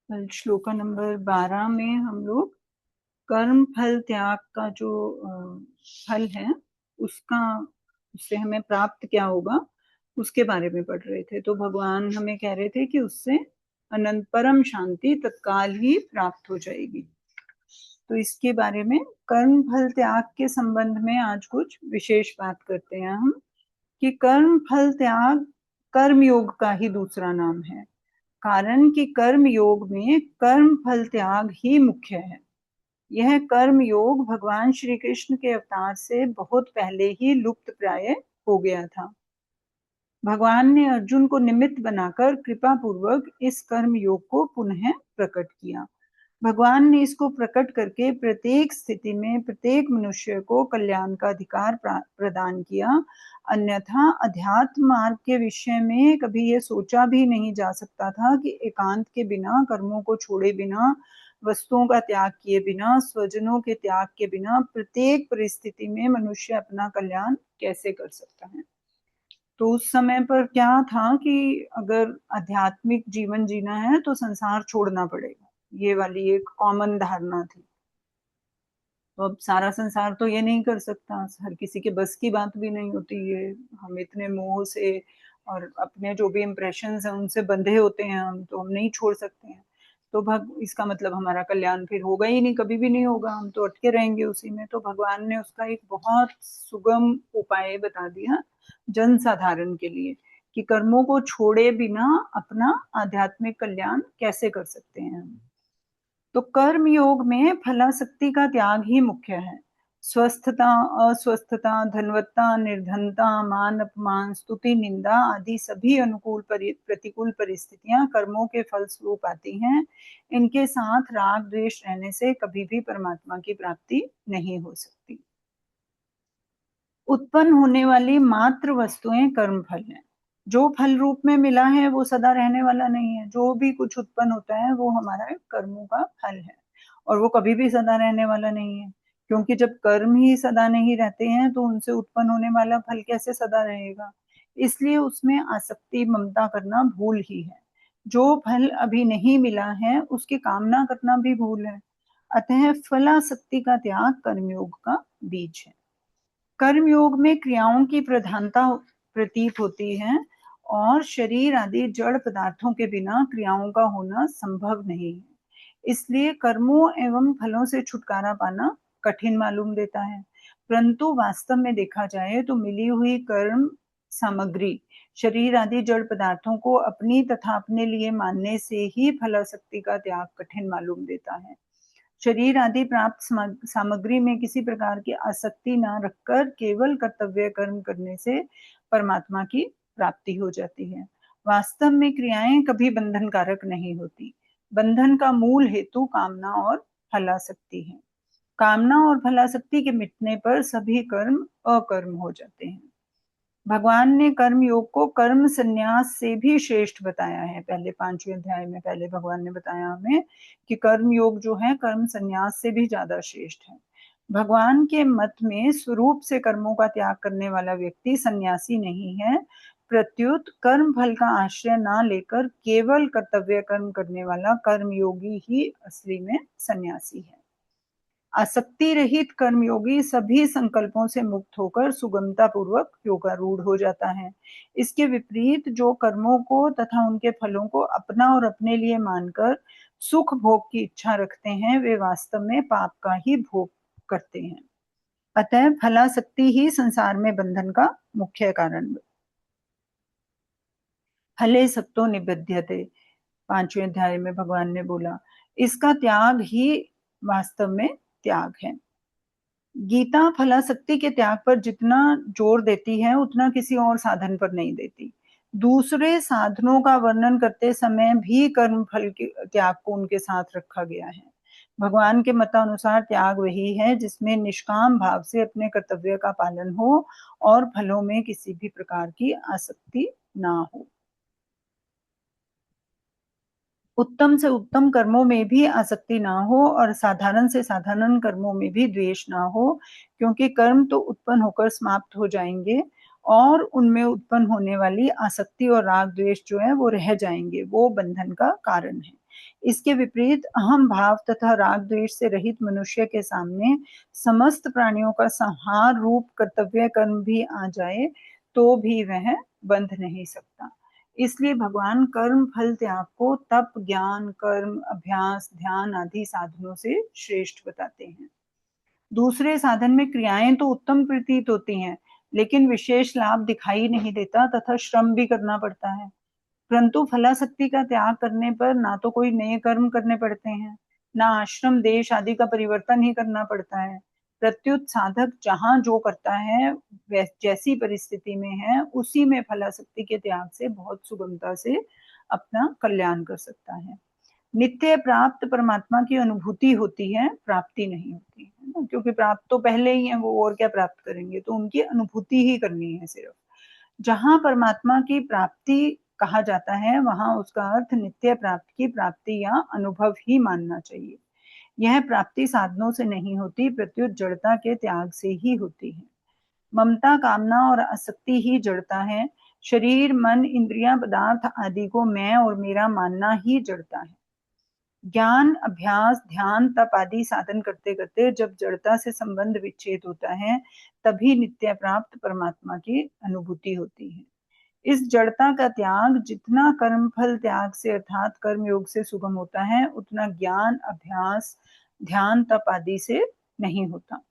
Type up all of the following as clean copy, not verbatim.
कल श्लोका नंबर 12 में हम लोग कर्म फल त्याग का जो फल है उसका उससे हमें प्राप्त क्या होगा उसके बारे में पढ़ रहे थे। तो भगवान हमें कह रहे थे कि उससे अनंत परम शांति तत्काल ही प्राप्त हो जाएगी। तो इसके बारे में कर्म फल त्याग के संबंध में आज कुछ विशेष बात करते हैं हम कि कर्म फल त्याग कर्म योग का ही दूसरा नाम है। कारण कि कर्म योग में कर्म फल त्याग ही मुख्य है। यह कर्म योग भगवान श्री कृष्ण के अवतार से बहुत पहले ही लुप्त प्राय हो गया था। भगवान ने अर्जुन को निमित्त बनाकर कृपा पूर्वक इस कर्म योग को पुनः प्रकट किया। भगवान ने इसको प्रकट करके प्रत्येक स्थिति में प्रत्येक मनुष्य को कल्याण का अधिकार प्रदान किया। अन्यथा अध्यात्म मार्ग के विषय में कभी ये सोचा भी नहीं जा सकता था कि एकांत के बिना, कर्मों को छोड़े बिना, वस्तुओं का त्याग किए बिना, स्वजनों के त्याग के बिना प्रत्येक परिस्थिति में मनुष्य अपना कल्याण कैसे कर सकता है। तो उस समय पर क्या था कि अगर आध्यात्मिक जीवन जीना है तो संसार छोड़ना पड़ेगा, ये वाली एक कॉमन धारणा थी। तो अब सारा संसार तो ये नहीं कर सकता, हर किसी के बस की बात भी नहीं होती। ये हम इतने मोह से और अपने जो भी इम्प्रेशंस हैं उनसे बंधे होते हैं, हम तो हम नहीं छोड़ सकते हैं। तो इसका मतलब हमारा कल्याण फिर होगा ही नहीं, कभी भी नहीं होगा, हम तो अटके रहेंगे उसी में। तो भगवान ने उसका एक बहुत सुगम उपाय बता दिया जन साधारण के लिए कि कर्मों को छोड़े बिना अपना आध्यात्मिक कल्याण कैसे कर सकते हैं हम। तो कर्म योग में फलासक्ति का त्याग ही मुख्य है। स्वस्थता, अस्वस्थता, धनवत्ता, निर्धनता, मान अपमान, स्तुति, निंदा आदि सभी अनुकूल प्रतिकूल परिस्थितियां कर्मों के फल स्वरूप आती हैं। इनके साथ राग द्वेष रहने से कभी भी परमात्मा की प्राप्ति नहीं हो सकती। उत्पन्न होने वाली मात्र वस्तुएं कर्म फल हैं। जो फल रूप में मिला है वो सदा रहने वाला नहीं है। जो भी कुछ उत्पन्न होता है वो हमारा कर्मों का फल है और वो कभी भी सदा रहने वाला नहीं है, क्योंकि जब कर्म ही सदा नहीं रहते हैं तो उनसे उत्पन्न होने वाला फल कैसे सदा रहेगा। इसलिए उसमें आसक्ति ममता करना भूल ही है। जो फल अभी नहीं मिला है उसकी कामना करना भी भूल है। अतः फलासक्ति का त्याग कर्मयोग का बीज है। कर्म योग में क्रियाओं की प्रधानता प्रतीत होती है और शरीर आदि जड़ पदार्थों के बिना क्रियाओं का होना संभव नहीं है। इसलिए कर्मों एवं फलों से छुटकारा पाना कठिन मालूम देता है। परंतु वास्तव में देखा जाए तो मिली हुई कर्म सामग्री शरीर आदि जड़ पदार्थों को अपनी तथा अपने लिए मानने से ही फलासक्ति का त्याग कठिन मालूम देता है। शरीर आदि प्राप्त सामग्री में किसी प्रकार की आसक्ति न रखकर केवल कर्तव्य कर्म करने से परमात्मा की प्राप्ति हो जाती है। वास्तव में क्रियाएं कभी बंधन कारक नहीं होती। बंधन का मूल हेतु कामना और फलासक्ति है। कामना और फलासक्ति के मिटने पर सभी कर्म अकर्म हो जाते हैं। भगवान ने कर्म योग को कर्म संन्यास से भी श्रेष्ठ बताया है। पहले 5वें अध्याय में पहले भगवान ने बताया हमें कि कर्म योग जो है कर्म संन्यास से भी ज्यादा श्रेष्ठ है। भगवान के मत में स्वरूप से कर्मों का त्याग करने वाला व्यक्ति सन्यासी नहीं है, प्रत्युत कर्म फल का आश्रय ना लेकर केवल कर्तव्य कर्म करने वाला कर्मयोगी ही असली में सन्यासी है। आसक्ति रहित कर्मयोगी सभी संकल्पों से मुक्त होकर सुगमता पूर्वक योगारूढ़ हो जाता है। इसके विपरीत जो कर्मों को तथा उनके फलों को अपना और अपने लिए मानकर सुख भोग की इच्छा रखते हैं वे वास्तव में पाप का ही भोग करते हैं। अतः फलासक्ति ही संसार में बंधन का मुख्य कारण। फले सक्तो निबध्यते 5वें अध्याय में भगवान ने बोला, इसका त्याग ही वास्तव में त्याग है। गीता फलासक्ति के त्याग पर जितना जोर देती है उतना किसी और साधन पर नहीं देती। दूसरे साधनों का वर्णन करते समय भी कर्म फल के त्याग को उनके साथ रखा गया है। भगवान के मतानुसार त्याग वही है जिसमें निष्काम भाव से अपने कर्तव्य का पालन हो और फलों में किसी भी प्रकार की आसक्ति ना हो। उत्तम से उत्तम कर्मों में भी आसक्ति ना हो और साधारण से साधारण कर्मों में भी द्वेष ना हो, क्योंकि कर्म तो उत्पन्न होकर समाप्त हो जाएंगे और उनमें उत्पन्न होने वाली आसक्ति और राग द्वेष जो है वो रह जाएंगे, वो बंधन का कारण है। इसके विपरीत अहम भाव तथा राग द्वेष से रहित मनुष्य के सामने समस्त प्राणियों का संहार रूप कर्तव्य कर्म भी आ जाए तो भी वह बंध नहीं सकता। इसलिए भगवान कर्म फल त्याग को तप, ज्ञान, कर्म, अभ्यास, ध्यान आदि साधनों से श्रेष्ठ बताते हैं। दूसरे साधन में क्रियाएं तो उत्तम प्रतीत होती हैं, लेकिन विशेष लाभ दिखाई नहीं देता तथा श्रम भी करना पड़ता है। परंतु फलासक्ति का त्याग करने पर ना तो कोई नए कर्म करने पड़ते हैं, ना आश्रम देश आदि का परिवर्तन ही करना पड़ता है। प्रत्युत साधक जहां जो करता है, जैसी परिस्थिति में है, उसी में फलासक्ति के त्याग से बहुत सुगमता से अपना कल्याण कर सकता है। नित्य प्राप्त परमात्मा की अनुभूति होती है, प्राप्ति नहीं होती है ना, क्योंकि प्राप्त तो पहले ही है, वो और क्या प्राप्त करेंगे, तो उनकी अनुभूति ही करनी है सिर्फ। जहां परमात्मा की प्राप्ति कहा जाता है, वहां उसका अर्थ नित्य प्राप्त की प्राप्ति या अनुभव ही मानना चाहिए। यह प्राप्ति साधनों से नहीं होती, प्रत्युत जड़ता के त्याग से ही होती है। ममता, कामना और आसक्ति ही जड़ता है। शरीर, मन, इंद्रियां, पदार्थ आदि को मैं और मेरा मानना ही जड़ता है। ज्ञान, अभ्यास, ध्यान, तप आदि साधन करते करते जब जड़ता से संबंध विच्छेद होता है, तभी नित्य प्राप्त परमात्मा की अनुभूति होती है। इस जड़ता का त्याग जितना कर्म फल त्याग से अर्थात कर्म योग से सुगम होता है, उतना ज्ञान, अभ्यास, ध्यान, तप आदि से नहीं होता।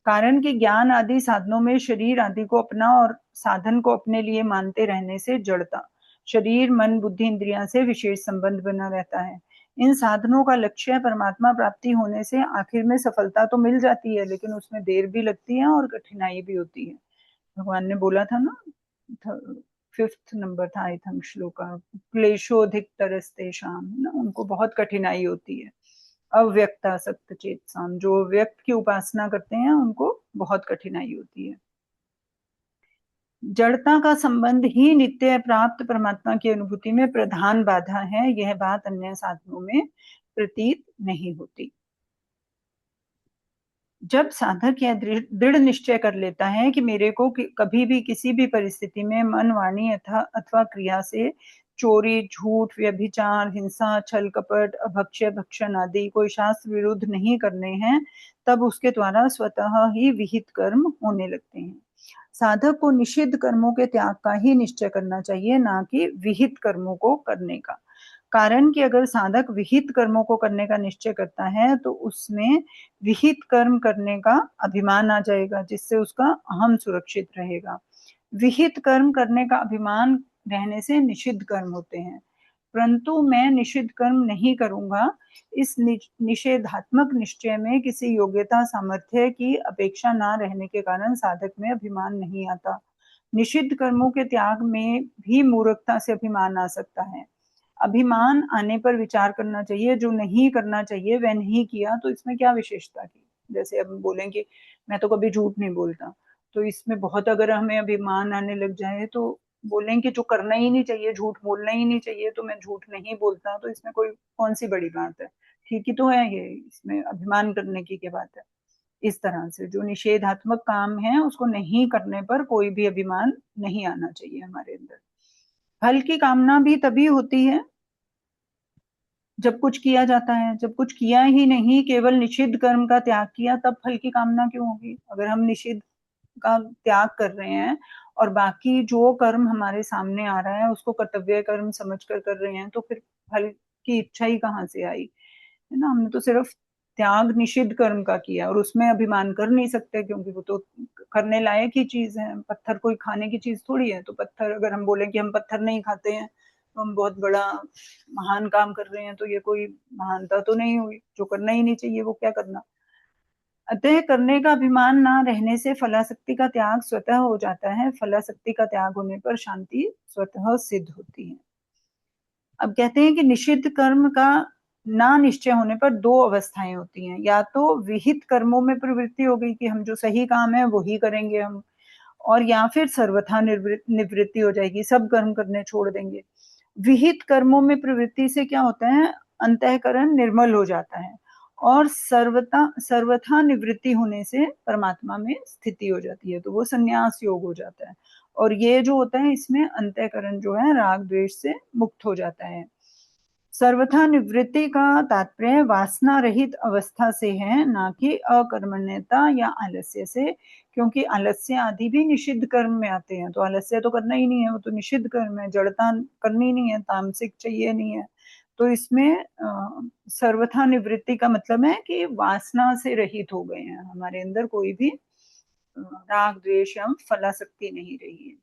कारण कि ज्ञान आदि साधनों में शरीर आदि को अपना और साधन को अपने लिए मानते रहने से जड़ता, शरीर, मन, बुद्धि, इंद्रियां से विशेष संबंध बना रहता है। इन साधनों का लक्ष्य परमात्मा प्राप्ति होने से आखिर में सफलता तो मिल जाती है, लेकिन उसमें देर भी लगती है और कठिनाई भी होती है। भगवान ने बोला था ना, 5th नंबर था आई थिंक श्लोका, क्लेशोधिक तरस्तेषाम, ना उनको बहुत कठिनाई होती है। अव्यक्ता सक्त चेतसाम, जो व्यक्त की उपासना करते हैं उनको बहुत कठिनाई होती है। जड़ता का संबंध ही नित्य प्राप्त परमात्मा की अनुभूति में प्रधान बाधा है, यह बात अन्य साधनों में प्रतीत नहीं होती। जब साधक यह दृढ़ निश्चय कर लेता है कि मेरे को कभी भी किसी भी परिस्थिति में मन, वाणी अथवा क्रिया से चोरी, झूठ, व्यभिचार, हिंसा, छल कपट, अभक्ष्य, भक्षण आदि कोई शास्त्र विरुद्ध नहीं करने हैं, तब उसके द्वारा स्वतः ही विहित कर्म होने लगते हैं। साधक को निषिद्ध कर्मों के त्याग का ही निश्चय करना चाहिए, ना कि विहित कर्मों को करने का। कारण कि अगर साधक विहित कर्मों को करने का निश्चय करता है, तो उसमें विहित कर्म करने का अभिमान आ जाएगा, जिससे उसका अहम सुरक्षित रहेगा। विहित कर्म करने का अभिमान रहने से निषिद्ध कर्म होते हैं, परंतु मैं निषिद्ध कर्म नहीं करूंगा, इस निषेधात्मक निश्चय में किसी योग्यता, सामर्थ्य की अपेक्षा ना रहने के कारण साधक में अभिमान नहीं आता। निषिद्ध कर्मों के त्याग में भी मूर्खता से अभिमान आ सकता है। अभिमान आने पर विचार करना चाहिए, जो नहीं करना चाहिए वह नहीं किया, तो इसमें क्या विशेषता की। जैसे अब बोलेंगे मैं तो कभी झूठ नहीं बोलता, तो इसमें बहुत अगर हमें अभिमान आने लग जाए तो बोलेंगे जो करना ही नहीं चाहिए, झूठ बोलना ही नहीं चाहिए, तो मैं झूठ नहीं बोलता, तो इसमें कोई कौन सी बड़ी बात है, ठीक ही तो है ये, इसमें अभिमान करने की क्या बात है। इस तरह से जो निषेधात्मक काम है उसको नहीं करने पर कोई भी अभिमान नहीं आना चाहिए हमारे अंदर। फल की कामना भी तभी होती है जब कुछ किया जाता है, जब कुछ किया ही नहीं, केवल निषिद्ध कर्म का त्याग किया, तब फल की कामना क्यों होगी। अगर हम निषिद्ध का त्याग कर रहे हैं और बाकी जो कर्म हमारे सामने आ रहा है उसको कर्तव्य कर्म समझकर कर रहे हैं, तो फिर फल की इच्छा ही कहाँ से आई, है ना। हमने तो सिर्फ त्याग निषिद्ध कर्म का किया और उसमें अभिमान कर नहीं सकते, क्योंकि वो तो करने लायक ही चीज है। पत्थर कोई खाने की चीज थोड़ी है, तो पत्थर अगर हम बोले कि हम पत्थर नहीं खाते हैं तो हम बहुत बड़ा महान काम कर रहे हैं, तो ये कोई महानता तो नहीं हुई। जो करना ही नहीं चाहिए वो क्या करना। अतः करने का अभिमान ना रहने से फलासक्ति का त्याग स्वतः हो जाता है। फलासक्ति का त्याग होने पर शांति स्वतः सिद्ध होती है। अब कहते हैं कि निषिद्ध कर्म का ना निश्चय होने पर दो अवस्थाएं होती हैं, या तो विहित कर्मों में प्रवृत्ति हो गई कि हम जो सही काम है वही करेंगे हम, और या फिर सर्वथा निवृत्ति हो जाएगी, सब कर्म करने छोड़ देंगे। विहित कर्मों में प्रवृत्ति से क्या होता है, अंतःकरण निर्मल हो जाता है और सर्वथा निवृत्ति होने से परमात्मा में स्थिति हो जाती है, तो वो संन्यास योग हो जाता है। और ये जो होता है इसमें अंतःकरण जो है राग द्वेष से मुक्त हो जाता है। सर्वथा निवृत्ति का तात्पर्य वासना रहित अवस्था से है, ना कि अकर्मण्यता या आलस्य से, क्योंकि आलस्य आदि भी निषिद्ध कर्म में आते हैं। तो आलस्य तो करना ही नहीं है, वो तो निषिद्ध कर्म है, जड़ता करनी नहीं है, तामसिक चाहिए नहीं है। तो इसमें सर्वथा निवृत्ति का मतलब है कि वासना से रहित हो गए हैं, हमारे अंदर कोई भी राग द्वेष या फलासक्ति नहीं रही है।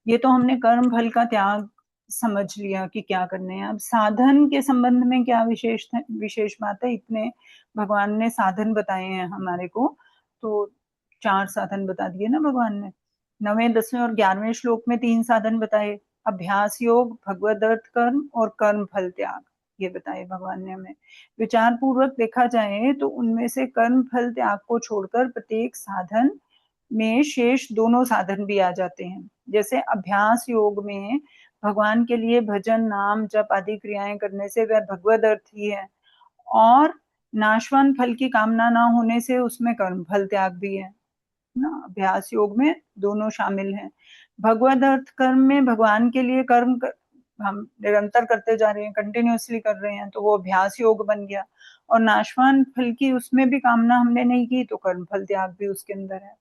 ये तो हमने कर्म फल का त्याग समझ लिया कि क्या करने हैं। अब साधन के संबंध में क्या विशेष बात है, इतने भगवान ने साधन बताए हैं हमारे को, तो 4 साधन बता दिए ना भगवान ने। 9वें 10वें और 11वें श्लोक में 3 साधन बताए, अभ्यास योग, भगवद अर्थ कर्म और कर्म फल त्याग, ये बताए भगवान ने हमें। विचार पूर्वक देखा जाए तो उनमें से कर्म फल त्याग को छोड़कर प्रत्येक साधन में शेष दोनों साधन भी आ जाते हैं। जैसे अभ्यास योग में भगवान के लिए भजन नाम जप आदि क्रियाएं करने से वह भगवद अर्थ ही है, और नाशवान फल की कामना ना होने से उसमें कर्म फल त्याग भी है ना। अभ्यास योग में दोनों शामिल हैं। भगवद अर्थ कर्म में भगवान के लिए कर्म हम निरंतर करते जा रहे हैं, कंटिन्यूअसली कर रहे हैं, तो वो अभ्यास योग बन गया। और नाशवान फल की उसमें भी कामना हमने नहीं की, तो कर्म फल त्याग भी उसके अंदर है।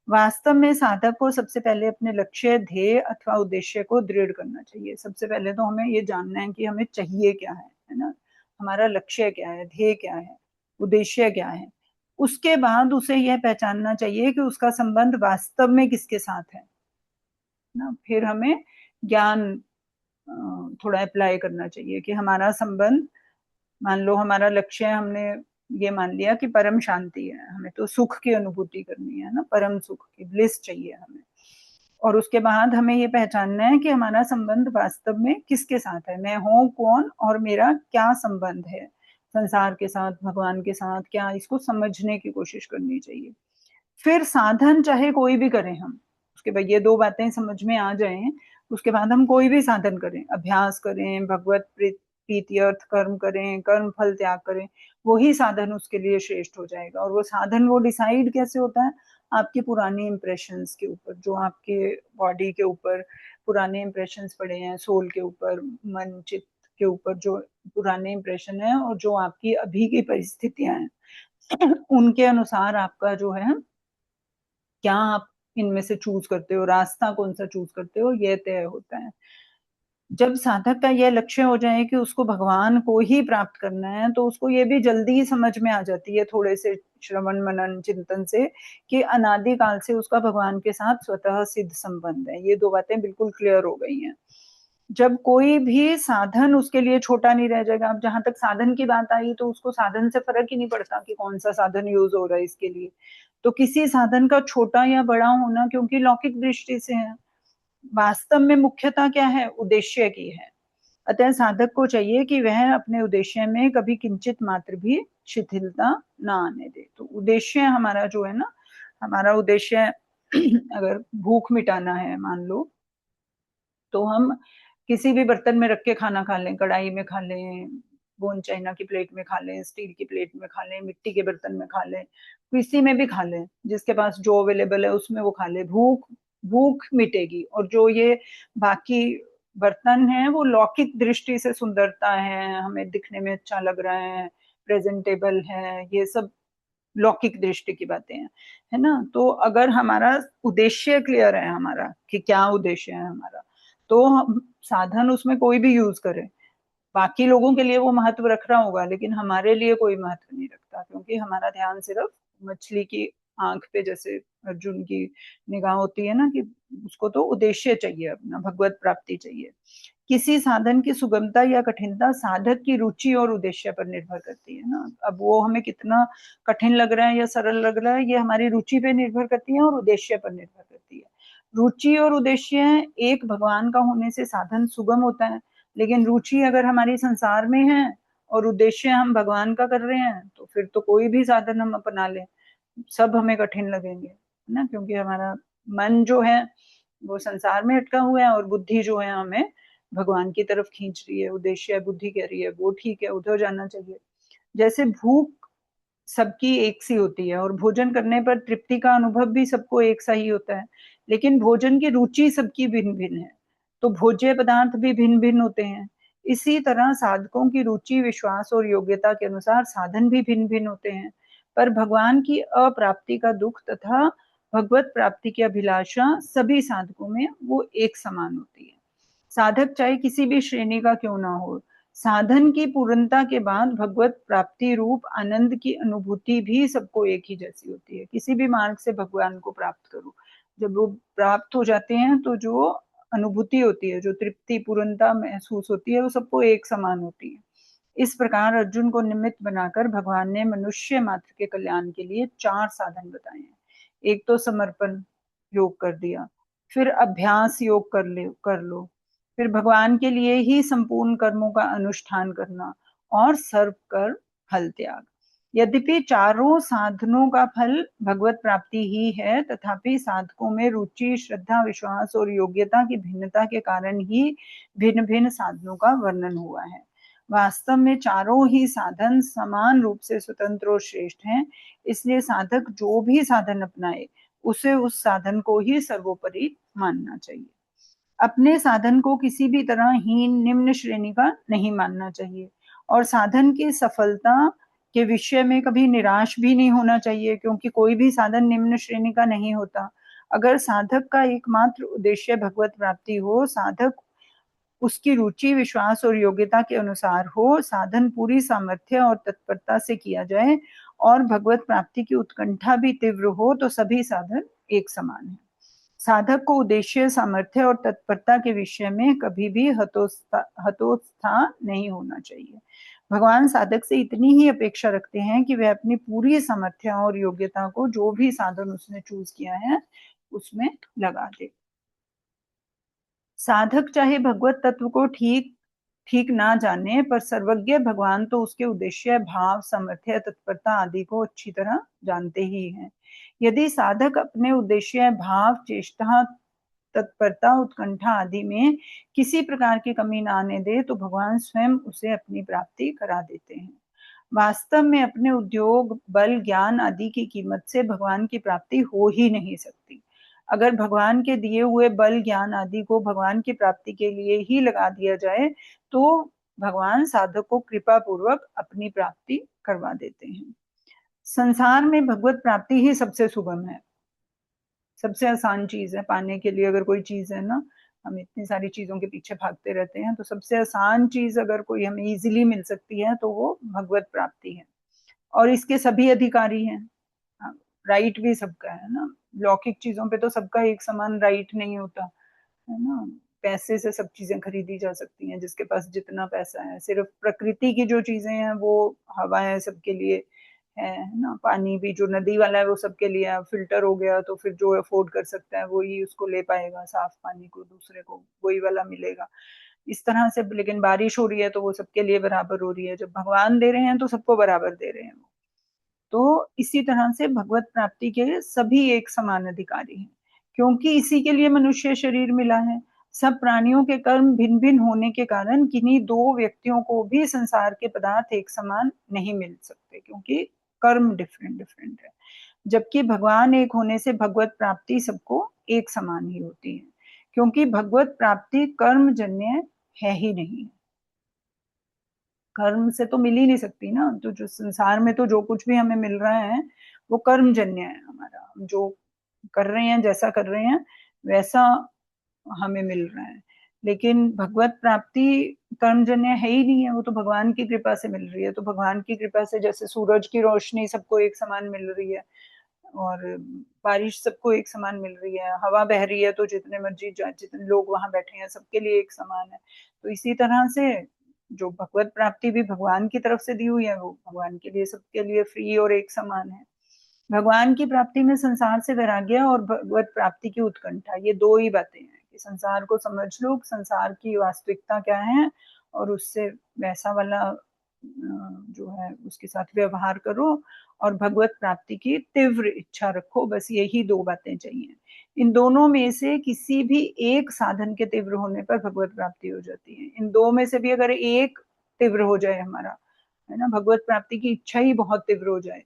वास्तव में साधक को सबसे पहले अपने लक्ष्य, ध्येय अथवा उद्देश्य को दृढ़ करना चाहिए। सबसे पहले तो हमें ये जानना है कि हमें चाहिए क्या है ना, हमारा लक्ष्य क्या है, ध्येय क्या है, उद्देश्य क्या है। उसके बाद उसे यह पहचानना चाहिए कि उसका संबंध वास्तव में किसके साथ है ना। फिर हमें ज्ञान थोड़ा अप्लाई करना चाहिए कि हमारा संबंध, मान लो हमारा लक्ष्य है, हमने ये मान लिया कि परम शांति है, हमें तो सुख की अनुभूति करनी है ना, परम सुख की ब्लिस चाहिए हमें। और उसके बाद हमें ये पहचानना है कि हमारा संबंध वास्तव में किसके साथ है, मैं हूँ कौन और मेरा क्या संबंध है संसार के साथ, भगवान के साथ, क्या, इसको समझने की कोशिश करनी चाहिए। फिर साधन चाहे कोई भी करें हम, उसके बाद ये 2 बातें समझ में आ जाएं, उसके बाद हम कोई भी साधन करें, अभ्यास करें, भगवत प्रीति अर्थ कर्म करें, कर्म फल त्याग करें, वही साधन उसके लिए श्रेष्ठ हो जाएगा। और वो साधन वो डिसाइड कैसे होता है, आपके पुराने इंप्रेशंस के ऊपर, जो आपके बॉडी के ऊपर पुराने इंप्रेशंस पड़े हैं, सोल के ऊपर, मन चित्त के ऊपर जो पुराने इंप्रेशन है, और जो आपकी अभी की परिस्थितियां हैं उनके अनुसार आपका जो है, क्या आप इनमें से चूज करते हो, रास्ता कौन सा चूज करते हो, ये तय होता है। जब साधक का यह लक्ष्य हो जाए कि उसको भगवान को ही प्राप्त करना है, तो उसको ये भी जल्दी ही समझ में आ जाती है थोड़े से श्रवण मनन चिंतन से, कि अनादि काल से उसका भगवान के साथ स्वतः सिद्ध संबंध है। ये 2 बातें बिल्कुल क्लियर हो गई हैं। जब कोई भी साधन उसके लिए छोटा नहीं रह जाएगा। अब जहां तक साधन की बात आई, तो उसको साधन से फर्क ही नहीं पड़ता कि कौन सा साधन यूज हो रहा है इसके लिए। तो किसी साधन का छोटा या बड़ा होना क्योंकि लौकिक दृष्टि से है, वास्तव में मुख्यता क्या है, उद्देश्य की है। अतः साधक को चाहिए कि वह अपने उद्देश्य में कभी किंचित मात्र भी शिथिलता ना आने दे। तो उद्देश्य हमारा जो है ना, हमारा उद्देश्य अगर भूख मिटाना है मान लो, तो हम किसी भी बर्तन में रख के खाना खा लें, कढ़ाई में खा लें, बोन चाइना की प्लेट में खा लें, स्टील की प्लेट में खा लें, मिट्टी के बर्तन में खा लें, किसी में भी खा लें, जिसके पास जो अवेलेबल है उसमें वो खा ले, भूख भूख मिटेगी। और जो ये बाकी बर्तन है वो लौकिक दृष्टि से सुंदरता है, हमें दिखने में अच्छा लग रहा है, प्रेजेंटेबल है, ये सब लौकिक दृष्टि की बातें हैं, है ना। तो अगर हमारा उद्देश्य क्लियर है, हमारा कि क्या उद्देश्य है हमारा, तो हम साधन उसमें कोई भी यूज करें, बाकी लोगों के लिए वो महत्व रख रहा होगा, लेकिन हमारे लिए कोई महत्व नहीं रखता, क्योंकि हमारा ध्यान सिर्फ मछली की आंख पे, जैसे अर्जुन की निगाह होती है ना, कि उसको तो उद्देश्य चाहिए, अपना भगवत प्राप्ति चाहिए। किसी साधन की सुगमता या कठिनता साधक की रुचि और उद्देश्य पर निर्भर करती है ना। अब वो हमें कितना कठिन लग रहा है या सरल लग रहा है, ये हमारी रुचि पे निर्भर करती है और उद्देश्य पर निर्भर करती है। रुचि और उद्देश्य एक भगवान का होने से साधन सुगम होता है, लेकिन रुचि अगर हमारी संसार में है और उद्देश्य हम भगवान का कर रहे हैं, तो फिर तो कोई भी साधन हम अपना लें, सब हमें कठिन लगेंगे ना, क्योंकि हमारा मन जो है वो संसार में अटका हुआ है, और बुद्धि जो है हमें भगवान की तरफ खींच रही है। उद्देश्य बुद्धि कह रही है वो ठीक है, उधर जाना चाहिए। जैसे भूख सबकी एक सी होती है, और भोजन करने पर तृप्ति का अनुभव भी सबको एक सा ही होता है, लेकिन भोजन की रुचि सबकी भिन्न भिन्न है, तो भोज्य पदार्थ भी भिन्न भिन्न होते हैं। इसी तरह साधकों की रुचि, विश्वास और योग्यता के अनुसार साधन भी भिन्न भिन्न होते हैं, पर भगवान की अप्राप्ति का दुख तथा भगवत प्राप्ति की अभिलाषा सभी साधकों में वो एक समान होती है। साधक चाहे किसी भी श्रेणी का क्यों ना हो, साधन की पूर्णता के बाद भगवत प्राप्ति रूप आनंद की अनुभूति भी सबको एक ही जैसी होती है। किसी भी मार्ग से भगवान को प्राप्त करो, जब वो प्राप्त हो जाते हैं तो जो अनुभूति होती है, जो तृप्ति पूर्णता महसूस होती है, वो सबको एक समान होती है। इस प्रकार अर्जुन को निमित्त बनाकर भगवान ने मनुष्य मात्र के कल्याण के लिए 4 साधन बताए हैं। एक तो समर्पण योग कर दिया, फिर अभ्यास योग कर लो, फिर भगवान के लिए ही संपूर्ण कर्मों का अनुष्ठान करना और सर्व कर फल त्याग। यद्यपि चारों साधनों का फल भगवत प्राप्ति ही है, तथापि साधकों में रुचि, श्रद्धा, विश्वास और योग्यता की भिन्नता के कारण ही भिन्न भिन्न साधनों का वर्णन हुआ है। वास्तव में चारों ही साधन समान रूप से स्वतंत्र और श्रेष्ठ हैं, इसलिए साधक जो भी साधन अपनाए उसे उस साधन को ही सर्वोपरि मानना चाहिए। अपने साधन को किसी भी तरह हीन, निम्न श्रेणी का नहीं मानना चाहिए और साधन की सफलता के विषय में कभी निराश भी नहीं होना चाहिए, क्योंकि कोई भी साधन निम्न श्रेणी का नहीं होता। अगर साधक का एकमात्र उद्देश्य भगवत प्राप्ति हो, साधक उसकी रुचि, विश्वास और योग्यता के अनुसार हो, साधन पूरी सामर्थ्य और तत्परता से किया जाए और भगवत प्राप्ति की उत्कंठा भी तीव्र हो, तो सभी साधन एक समान है। साधक को उद्देश्य, सामर्थ्य और तत्परता के विषय में कभी भी हतोत्साह नहीं होना चाहिए। भगवान साधक से इतनी ही अपेक्षा रखते हैं कि वह अपनी पूरी सामर्थ्य और योग्यता को जो भी साधन उसने चूज किया है उसमें लगा दे। साधक चाहे भगवत तत्व को ठीक ठीक ना जाने, पर सर्वज्ञ भगवान तो उसके उद्देश्य, भाव, सामर्थ्य, तत्परता आदि को अच्छी तरह जानते ही हैं। यदि साधक अपने उद्देश्य, भाव, चेष्टा, तत्परता, उत्कंठा आदि में किसी प्रकार की कमी ना आने दे, तो भगवान स्वयं उसे अपनी प्राप्ति करा देते हैं। वास्तव में अपने उद्योग, बल, ज्ञान आदि की कीमत से भगवान की प्राप्ति हो ही नहीं सकती। अगर भगवान के दिए हुए बल, ज्ञान आदि को भगवान की प्राप्ति के लिए ही लगा दिया जाए, तो भगवान साधक को कृपा पूर्वक अपनी प्राप्ति करवा देते हैं। संसार में भगवत प्राप्ति ही सबसे सुगम है, सबसे आसान चीज है पाने के लिए। अगर कोई चीज है ना, हम इतनी सारी चीजों के पीछे भागते रहते हैं, तो सबसे आसान चीज अगर कोई हमें इजीली मिल सकती है तो वो भगवत प्राप्ति है, और इसके सभी अधिकारी हैं। राइट भी सबका है ना, लौकिक चीजों पे तो सबका एक समान राइट नहीं होता है ना। पैसे से सब चीजें खरीदी जा सकती हैं, जिसके पास जितना पैसा है। सिर्फ प्रकृति की जो चीजें हैं वो हवा है सबके लिए, है ना। पानी भी जो नदी वाला है वो सबके लिए फिल्टर हो गया, तो फिर जो अफोर्ड कर सकता है वही उसको ले पाएगा, साफ पानी को दूसरे को वही वाला मिलेगा, इस तरह से। लेकिन बारिश हो रही है तो वो सबके लिए बराबर हो रही है, जब भगवान दे रहे हैं तो सबको बराबर दे रहे हैं। तो इसी तरह से भगवत प्राप्ति के सभी एक समान अधिकारी हैं, क्योंकि इसी के लिए मनुष्य शरीर मिला है। सब प्राणियों के कर्म भिन्न भिन्न होने के कारण किन्हीं दो व्यक्तियों को भी संसार के पदार्थ एक समान नहीं मिल सकते, क्योंकि कर्म डिफरेंट डिफरेंट है। जबकि भगवान एक होने से भगवत प्राप्ति सबको एक समान ही होती है, क्योंकि भगवत प्राप्ति कर्म जन्य है ही नहीं। कर्म से तो मिल ही नहीं सकती ना, तो जो संसार में तो जो कुछ भी हमें मिल रहा है वो कर्मजन्य है हमारा। हम जो कर रहे हैं, जैसा कर रहे हैं वैसा हमें मिल रहा है। लेकिन भगवत प्राप्ति कर्मजन्य है ही नहीं है, वो तो भगवान की कृपा से मिल रही है। तो भगवान की कृपा से जैसे सूरज की रोशनी सबको एक समान मिल रही है, और बारिश सबको एक समान मिल रही है, हवा बह रही है तो जितने मर्जी जितने लोग वहां बैठे हैं सबके लिए एक समान है। तो इसी तरह से जो भगवत प्राप्ति भी भगवान की तरफ से दी हुई है, वो भगवान के लिए सबके लिए फ्री और एक समान है। भगवान की प्राप्ति में संसार से वैराग्य और भगवत प्राप्ति की उत्कंठा, ये दो ही बातें हैं कि संसार को समझ लो, संसार की वास्तविकता क्या है, और उससे वैसा वाला जो है उसके साथ व्यवहार करो, और भगवत प्राप्ति की तीव्र इच्छा रखो। बस यही दो बातें चाहिए। इन दोनों में से किसी भी एक साधन के तीव्र होने पर भगवत प्राप्ति हो जाती है। इन दो में से भी अगर एक तीव्र हो जाए हमारा, है ना, भगवत प्राप्ति की इच्छा ही बहुत तीव्र हो जाए,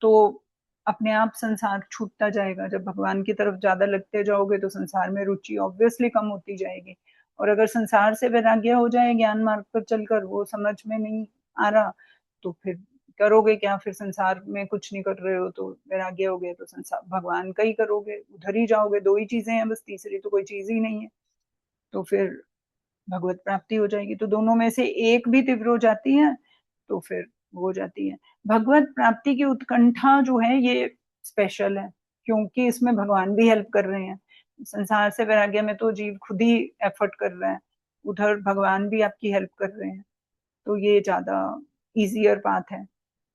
तो अपने आप संसार छूटता जाएगा। जब भगवान की तरफ ज्यादा लगते जाओगे तो संसार में रुचि ऑब्वियसली कम होती जाएगी, और अगर संसार से वैराग्य हो जाए ज्ञान मार्ग पर चलकर, वो समझ में नहीं आ रहा, तो फिर करोगे क्या? फिर संसार में कुछ नहीं कर रहे हो तो वैराग्य हो गए तो संसार भगवान का ही करोगे, उधर ही जाओगे। दो ही चीजें हैं बस, तीसरी तो कोई चीज ही नहीं है। तो फिर भगवत प्राप्ति हो जाएगी। तो दोनों में से एक भी तीव्र हो जाती है तो फिर हो जाती है। भगवत प्राप्ति की उत्कंठा जो है ये स्पेशल है, क्योंकि इसमें भगवान भी हेल्प कर रहे हैं। संसार से वैराग्य में तो जीव खुद ही एफर्ट कर रहा है, उधर भगवान भी आपकी हेल्प कर रहे हैं, तो ये ज्यादा इजियर पाथ है।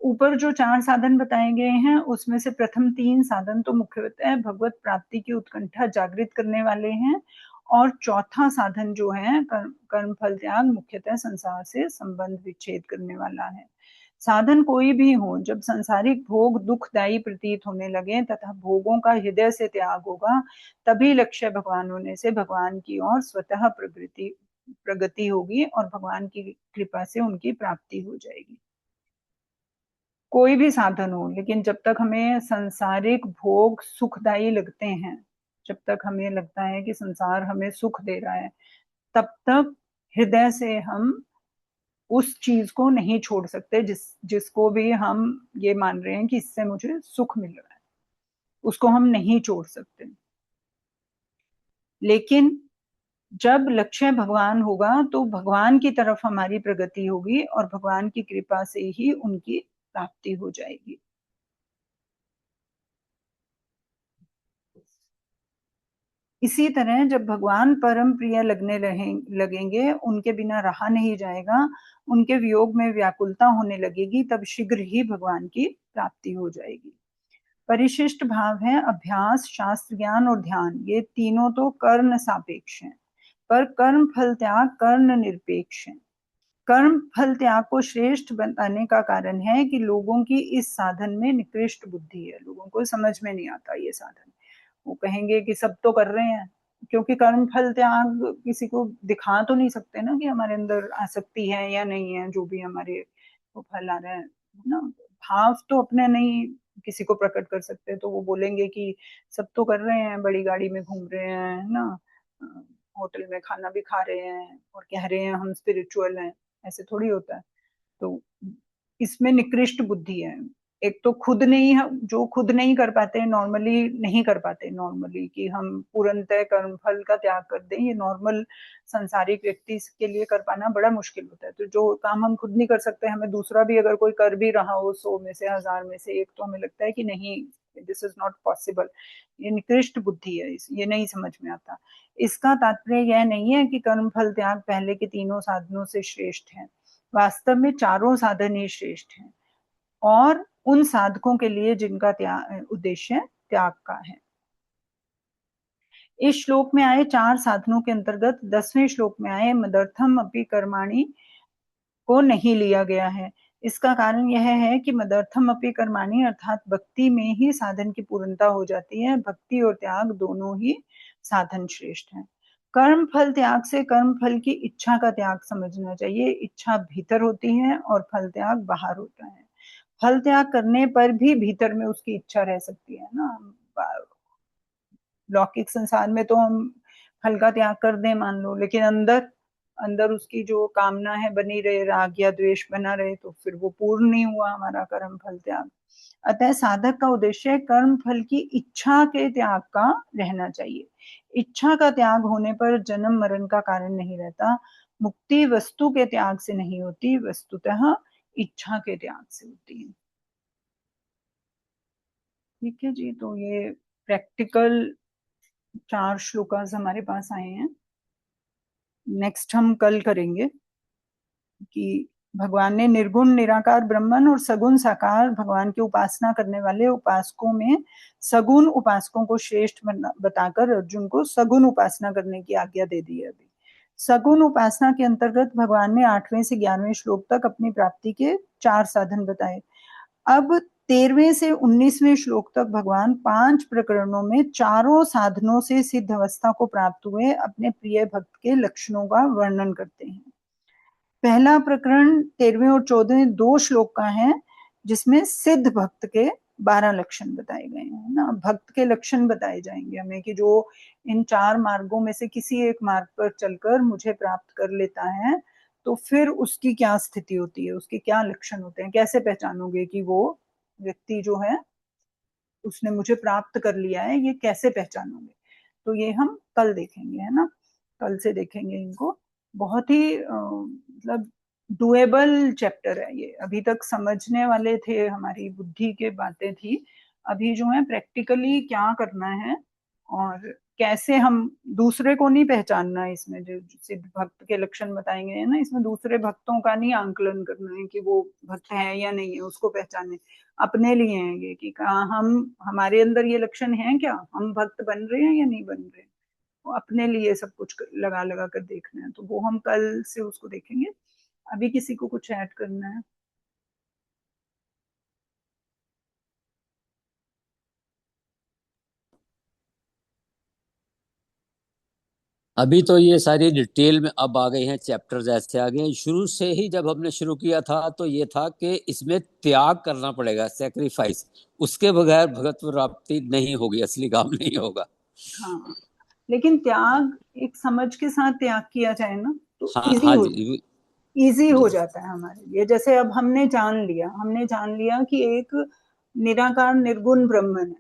ऊपर जो 4 साधन बताए गए हैं उसमें से प्रथम 3 साधन तो मुख्यतः भगवत प्राप्ति की उत्कंठा जागृत करने वाले हैं, और चौथा साधन जो है कर्म फल त्याग मुख्यतः संसार से संबंध विच्छेद करने वाला है। साधन कोई भी हो, जब सांसारिक भोग दुखदायी प्रतीत होने लगे तथा भोगों का हृदय से त्याग होगा, तभी लक्ष्य भगवान होने से भगवान की ओर स्वतः प्रगति होगी और भगवान की कृपा से उनकी प्राप्ति हो जाएगी। कोई भी साधन हो, लेकिन जब तक हमें सांसारिक भोग सुखदायी लगते हैं, जब तक हमें लगता है कि संसार हमें सुख दे रहा है, तब तक हृदय से हम उस चीज को नहीं छोड़ सकते जिसको भी हम ये मान रहे हैं कि इससे मुझे सुख मिल रहा है, उसको हम नहीं छोड़ सकते। लेकिन जब लक्ष्य भगवान होगा तो भगवान की तरफ हमारी प्रगति होगी और भगवान की कृपा से ही उनकी प्राप्ति हो जाएगी। इसी तरह जब भगवान परम प्रिय लगने लगेंगे, उनके बिना रहा नहीं जाएगा, उनके वियोग में व्याकुलता होने लगेगी, तब शीघ्र ही भगवान की प्राप्ति हो जाएगी। परिशिष्ट भाव है अभ्यास, शास्त्र ज्ञान और ध्यान। ये तीनों तो कर्ण सापेक्ष हैं, पर कर्म फल त्याग कर्ण निरपेक्ष है। कर्म फल त्याग को श्रेष्ठ बताने का कारण है कि लोगों की इस साधन में निकृष्ट बुद्धि है। लोगों को समझ में नहीं आता ये साधन। वो कहेंगे कि सब तो कर रहे हैं, क्योंकि कर्म फल त्याग किसी को दिखा तो नहीं सकते ना कि हमारे अंदर आसक्ति है या नहीं है, जो भी हमारे वो फल आ रहे हैं ना। भाव तो अपने नहीं किसी को प्रकट कर सकते, तो वो बोलेंगे कि सब तो कर रहे हैं, बड़ी गाड़ी में घूम रहे हैं ना, होटल में खाना भी खा रहे हैं और कह रहे हैं हम स्पिरिचुअल हैं। ऐसे थोड़ी होता है। तो इसमें निकृष्ट बुद्धि है। एक तो खुद नहीं, जो खुद नहीं कर पाते नॉर्मली, नहीं कर पाते नॉर्मली कि हम पूर्णतः कर्म फल का त्याग कर दें, ये नॉर्मल संसारिक व्यक्ति के लिए कर पाना बड़ा मुश्किल होता है। तो जो काम हम खुद नहीं कर सकते, हमें दूसरा भी अगर कोई कर भी रहा हो 100 में से 1000 में से एक, तो हमें लगता है कि नहीं, दिस इज नॉट पॉसिबल। ये निकृष्ट बुद्धि है, ये नहीं समझ में आता। इसका तात्पर्य यह नहीं है कि कर्म फल त्याग पहले के तीनों साधनों से श्रेष्ठ है। वास्तव में चारों साधन ही श्रेष्ठ हैं, और उन साधकों के लिए जिनका उद्देश्य त्याग का है। इस श्लोक में आए 4 साधनों के अंतर्गत 10वें श्लोक में आए मदर्थम अपि कर्माणि को नहीं लिया गया है। इसका कारण यह है कि मदर्थम अपि कर्माणि अर्थात भक्ति में ही साधन की पूर्णता हो जाती है। भक्ति और त्याग दोनों ही साधन श्रेष्ठ हैं। कर्म फल त्याग से कर्म फल की इच्छा का त्याग समझना चाहिए। इच्छा भीतर होती है और फल त्याग बाहर होता है। फल त्याग करने पर भी भीतर में उसकी इच्छा रह सकती है ना। लौकिक संसार में तो हम फल का त्याग कर दें मान लो, लेकिन अंदर अंदर उसकी जो कामना है बनी रहे, राग या द्वेष बना रहे, तो फिर वो पूर्ण नहीं हुआ हमारा कर्म फल त्याग। अतः साधक का उद्देश्य कर्म फल की इच्छा के त्याग का रहना चाहिए। इच्छा का त्याग होने पर जन्म मरण का कारण नहीं रहता। मुक्ति वस्तु के त्याग से नहीं होती, वस्तुतः इच्छा के त्याग से होती है। ठीक है जी, तो ये प्रैक्टिकल 4 श्लोकास हमारे पास आए हैं। नेक्स्ट हम कल करेंगे कि भगवान ने निर्गुण निराकार ब्रह्मन और सगुण साकार भगवान की उपासना करने वाले उपासकों में सगुण उपासकों को श्रेष्ठ बताकर अर्जुन को सगुण उपासना करने की आज्ञा दे दी है। अभी सगुण उपासना के अंतर्गत भगवान ने 8वें से 11वें श्लोक तक अपनी प्राप्ति के 4 साधन बताए। अब 13वें से 19वें श्लोक तक भगवान 5 प्रकरणों में चारों साधनों से सिद्ध अवस्था को प्राप्त हुए अपने प्रिय भक्त के लक्षणों का वर्णन करते हैं। पहला प्रकरण 13वें और 14वें 2 श्लोक का है, जिसमें सिद्ध भक्त के 12 लक्षण बताए गए हैं ना। भक्त के लक्षण बताए जाएंगे हमें कि जो इन 4 मार्गों में से किसी एक मार्ग पर चलकर मुझे प्राप्त कर लेता है, तो फिर उसकी क्या स्थिति होती है, उसके क्या लक्षण होते हैं, कैसे पहचानोगे कि वो व्यक्ति जो है उसने मुझे प्राप्त कर लिया है, ये कैसे पहचानोगे? तो ये हम कल देखेंगे, है ना। कल से देखेंगे इनको। बहुत ही मतलब डुएबल चैप्टर है ये। अभी तक समझने वाले थे, हमारी बुद्धि के बातें थी। अभी जो है प्रैक्टिकली क्या करना है और कैसे हम दूसरे को नहीं पहचानना है। इसमें जो सिद्ध भक्त के लक्षण बताएंगे है ना, इसमें दूसरे भक्तों का नहीं आंकलन करना है कि वो भक्त है या नहीं है, उसको पहचाने। अपने लिए हैं ये कि कहाँ हम, हमारे अंदर ये लक्षण है क्या, हम भक्त बन रहे हैं या नहीं बन रहे हैं। वो अपने लिए सब कुछ लगा लगा कर देखना है, तो वो हम कल से उसको देखेंगे। अभी किसी को कुछ ऐड करना है? अभी तो ये सारी डिटेल में अब आ गई हैं, चैप्टर्स ऐसे आ गए हैं। शुरू से ही जब हमने शुरू किया था तो ये था कि इसमें त्याग करना पड़ेगा, सेक्रीफाइस। उसके बगैर भगवत प्राप्ति नहीं होगी, असली काम नहीं होगा। हाँ, लेकिन त्याग एक समझ के साथ त्याग किया जाए ना, तो हाँ इजी हाँ हो जी इजी हो जी। जाता है हमारे लिए। जैसे अब हमने जान लिया कि एक निराकार निर्गुण ब्रह्मन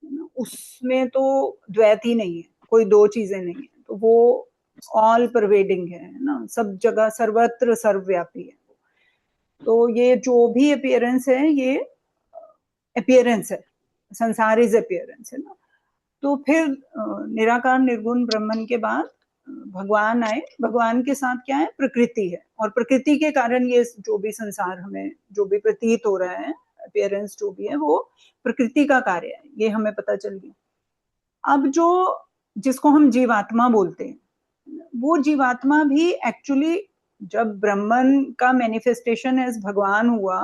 है ना, उसमें तो द्वैत ही नहीं है, कोई दो चीजें नहीं है, तो वो ऑल परवेडिंग है ना, सब जगह सर्वत्र सर्वव्यापी है। तो ये जो भी अपियरेंस है, ये अपियरेंस है, संसार इज अपियरेंस, है ना। तो फिर निराकार निर्गुण ब्रह्मन के बाद भगवान आए। भगवान के साथ क्या है, प्रकृति है, और प्रकृति के कारण ये जो भी संसार हमें जो भी प्रतीत हो रहा है, अपियरेंस जो भी है, वो प्रकृति का कार्य है, ये हमें पता चल गया। अब जो जिसको हम जीवात्मा बोलते हैं, वो जीवात्मा भी एक्चुअली जब ब्रह्मन का मैनिफेस्टेशन एज भगवान हुआ,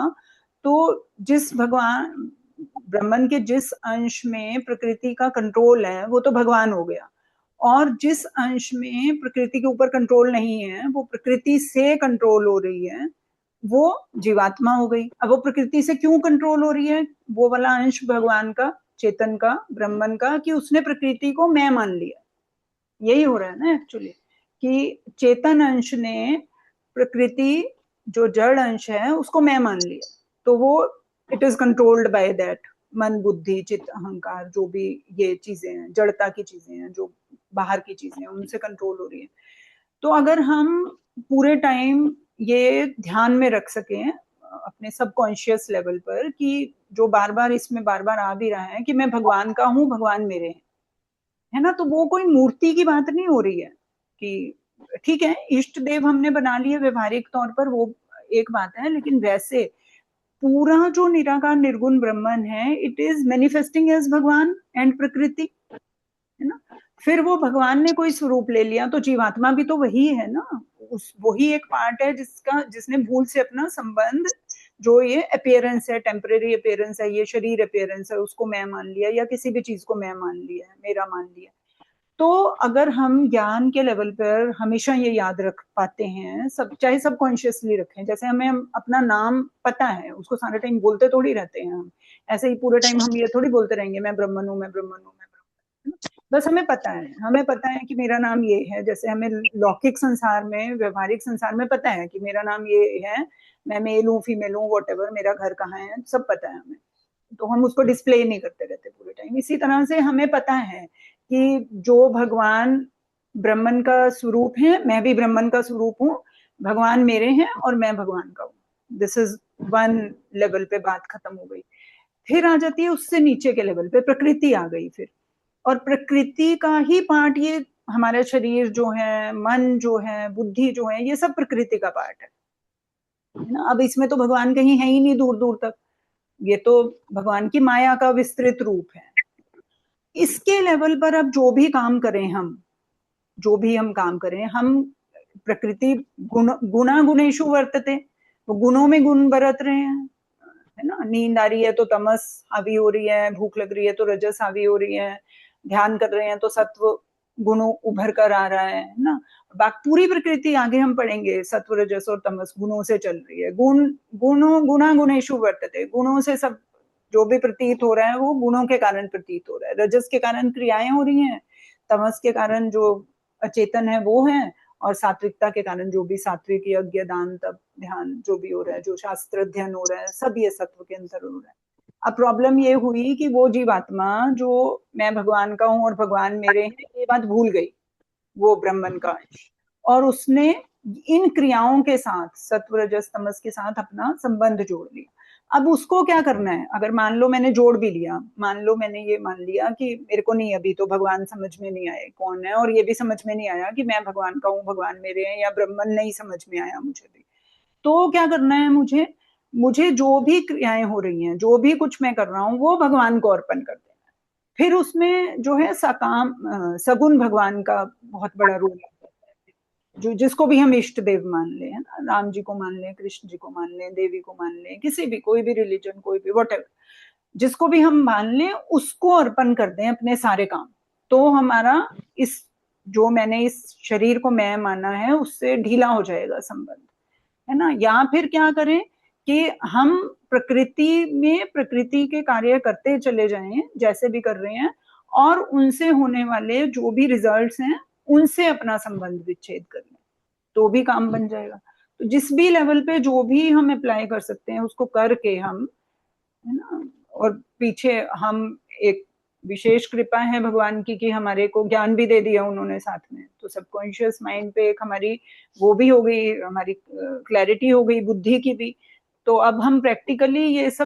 तो जिस भगवान ब्रह्मन के जिस अंश में प्रकृति का कंट्रोल है, वो तो भगवान हो गया। और जिस अंश में प्रकृति के ऊपर कंट्रोल नहीं है, वो प्रकृति से कंट्रोल हो रही है, वो जीवात्मा हो गई। अब वो प्रकृति से क्यों कंट्रोल हो रही है, वो वाला अंश भगवान का, चेतन का, ब्रह्मन का, कि उसने प्रकृति को मैं मान लिया। यही हो रहा है ना एक्चुअली, कि चेतन अंश ने प्रकृति जो जड़ अंश है उसको मैं मान लिया, तो वो it is controlled by that मन बुद्धि चित्त अहंकार, जो भी ये चीजें हैं, जड़ता की चीजें हैं, जो बाहर की चीजें हैं, उनसे कंट्रोल हो रही है। तो अगर हम पूरे टाइम ये ध्यान में रख सकें अपने सबकॉन्शियस लेवल पर, कि जो बार बार इसमें बार बार आ भी रहा है कि मैं भगवान का हूँ, भगवान मेरे हैं, है ना, तो वो कोई मूर्ति की बात नहीं हो रही है कि ठीक है इष्ट देव हमने बना लिए व्यवहारिक तौर पर, वो एक बात है, लेकिन वैसे पूरा जो निराकार निर्गुण ब्रह्मन है, इट इज मैनिफेस्टिंग एज भगवान एंड प्रकृति, है ना। फिर वो भगवान ने कोई स्वरूप ले लिया, तो जीवात्मा भी तो वही है ना, उस वही एक पार्ट है जिसका, जिसने भूल से अपना संबंध, जो ये अपियरेंस है, टेम्परेरी अपियरेंस है, ये शरीर अपियरेंस है, उसको मैं मान लिया, या किसी भी चीज को मैं मान लिया है, मेरा मान लिया। तो अगर हम ज्ञान के लेवल पर हमेशा ये याद रख पाते हैं, सब चाहे सब कॉन्शियसली रखें, जैसे हमें अपना नाम पता है, उसको सारे टाइम बोलते थोड़ी रहते हैं हम, ऐसे ही पूरे टाइम हम ये थोड़ी बोलते रहेंगे मैं ब्राह्मण हूँ, मैं ब्राह्मण हूँ, मैं ब्राह्मण हूँ। बस हमें पता है, हमें पता है कि मेरा नाम ये है। जैसे हमें लौकिक संसार में, व्यवहारिक संसार में पता है कि मेरा नाम ये है, मैं मेल हूँ, फीमेल हूँ, वॉट एवर, मेरा घर कहाँ है, सब पता है हमें। तो हम उसको डिस्प्ले नहीं करते रहते पूरे टाइम। इसी तरह से हमें पता है कि जो भगवान ब्रह्मन का स्वरूप है, मैं भी ब्रह्मन का स्वरूप हूँ, भगवान मेरे हैं और मैं भगवान का हूँ। दिस इज वन लेवल पे बात खत्म हो गई। फिर आ जाती है उससे नीचे के लेवल पे, प्रकृति आ गई फिर, और प्रकृति का ही पार्ट ये हमारा शरीर जो है, मन जो है, बुद्धि जो है, ये सब प्रकृति का पार्ट है ना। अब इसमें तो भगवान कहीं है ही नहीं दूर दूर तक, ये तो भगवान की माया का विस्तृत रूप है। इसके लेवल पर अब जो भी काम करें हम, जो भी हम काम करें, हम प्रकृति गुणा गुणेशु वर्तते, वो गुणों में गुण बरत रहे हैं, है ना। नींद आ रही है तो तमस हावी हो रही है, भूख लग रही है तो रजस हावी हो रही है, ध्यान कर रहे हैं तो सत्व गुण उभर कर आ रहा है ना। पूरी प्रकृति आगे हम पढ़ेंगे सत्व रजस और तमस गुणों से चल रही है। गुण गुणों गुणा गुणेशु वर्तते, गुणों से सब जो भी प्रतीत हो रहा है वो गुणों के कारण प्रतीत हो रहा है। रजस के कारण क्रियाएं हो रही हैं, तमस के कारण जो अचेतन है वो है, और सात्विकता के कारण जो भी सात्विक यज्ञ दान तप ध्यान जो भी हो रहा है, जो शास्त्र अध्ययन हो रहा है, सब ये सत्व के अंदर हो रहा है। अब प्रॉब्लम ये हुई कि वो जीवात्मा जो मैं भगवान का हूं और भगवान मेरे हैं ये बात भूल गई, वो ब्राह्मण का अंश, और उसने इन क्रियाओं के साथ सत्व रजस तमस के साथ अपना संबंध जोड़ लिया। अब उसको क्या करना है, अगर मान लो मैंने जोड़ भी लिया, मान लो मैंने ये मान लिया कि मेरे को नहीं, अभी तो भगवान समझ में नहीं आए कौन है, और ये भी समझ में नहीं आया कि मैं भगवान का हूँ भगवान मेरे हैं, या ब्राह्मण नहीं समझ में आया मुझे भी, तो क्या करना है मुझे, मुझे जो भी क्रियाएं हो रही हैं, जो भी कुछ मैं कर रहा हूँ वो भगवान को अर्पण कर देना। फिर उसमें जो है सकाम सगुण भगवान का बहुत बड़ा रोल आता है, जो जिसको भी हम इष्ट देव मान ले, है ना, राम जी को मान लें, कृष्ण जी को मान लें, देवी को मान लें, किसी भी कोई भी रिलीजन, कोई भी वट जिसको भी हम मान लें उसको अर्पण कर दें अपने सारे काम, तो हमारा इस जो मैंने इस शरीर को मैं माना है उससे ढीला हो जाएगा संबंध, है ना। या फिर क्या करें कि हम प्रकृति में प्रकृति के कार्य करते चले जाएं जैसे भी कर रहे हैं, और उनसे होने वाले जो भी रिजल्ट्स हैं उनसे अपना संबंध विच्छेद कर लें, तो भी काम बन जाएगा। तो जिस भी लेवल पे जो भी हम अप्लाई कर सकते हैं उसको करके हम, है ना, और पीछे हम एक विशेष कृपा है भगवान की कि हमारे को ज्ञान भी दे दिया उन्होंने साथ में, तो सबकॉन्शियस माइंड पे एक हमारी वो भी हो गई, हमारी क्लैरिटी हो गई बुद्धि की भी, तो अब हम प्रैक्टिकली ये सब